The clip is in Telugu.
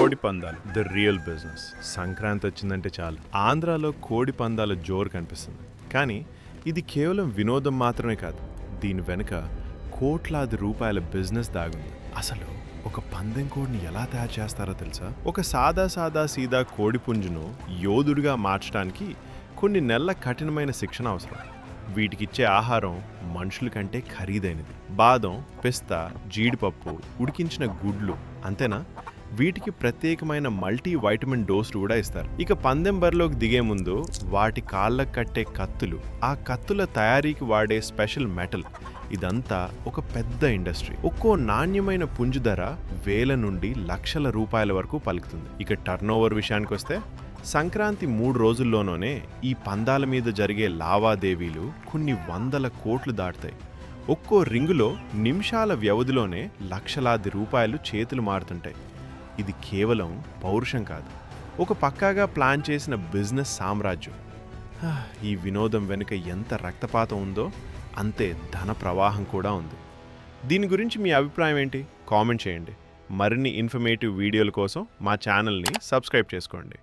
కోడి పందాలు ద రియల్ బిజినెస్. సంక్రాంతి వచ్చిందంటే చాలు ఆంధ్రాలో కోడి పందాల జోరు కనిపిస్తుంది. కానీ ఇది కేవలం వినోదం మాత్రమే కాదు, దీని వెనుక కోట్లాది రూపాయల బిజినెస్ దాగుంది. అసలు ఒక పందెం కోడిని ఎలా తయారు చేస్తారో తెలుసా? ఒక సాదా సీదా కోడి పుంజును యోధుడిగా మార్చడానికి కొన్ని నెలల కఠినమైన శిక్షణ అవసరం. వీటికిచ్చే ఆహారం మనుషుల కంటే ఖరీదైనది. బాదం, పిస్తా, జీడిపప్పు, ఉడికించిన గుడ్లు, అంతేనా? వీటికి ప్రత్యేకమైన మల్టీ వైటమిన్ డోసులు కూడా ఇస్తారు. ఇక పందెం బరిలోకి దిగే ముందు వాటి కాళ్ళకు కట్టే కత్తులు, ఆ కత్తుల తయారీకి వాడే స్పెషల్ మెటల్, ఇదంతా ఒక పెద్ద ఇండస్ట్రీ. ఒక్కో నాణ్యమైన పుంజు ధర వేల నుండి లక్షల రూపాయల వరకు పలుకుతుంది. ఇక టర్నోవర్ విషయానికి వస్తే సంక్రాంతి 3 రోజుల్లోనే ఈ పందాల మీద జరిగే లావాదేవీలు కొన్ని వందల కోట్లు దాటుతాయి. ఒక్కో రింగులో నిమిషాల వ్యవధిలోనే లక్షలాది రూపాయలు చేతులు మారుతుంటాయి. ఇది కేవలం పౌరుషం కాదు, ఒక పక్కాగా ప్లాన్ చేసిన బిజినెస్ సామ్రాజ్యం. ఈ వినోదం వెనుక ఎంత రక్తపాతం ఉందో అంతే ధన ప్రవాహం కూడా ఉంది. దీని గురించి మీ అభిప్రాయం ఏంటి? కామెంట్ చేయండి. మరిన్ని ఇన్ఫర్మేటివ్ వీడియోల కోసం మా ఛానల్ని సబ్స్క్రైబ్ చేసుకోండి.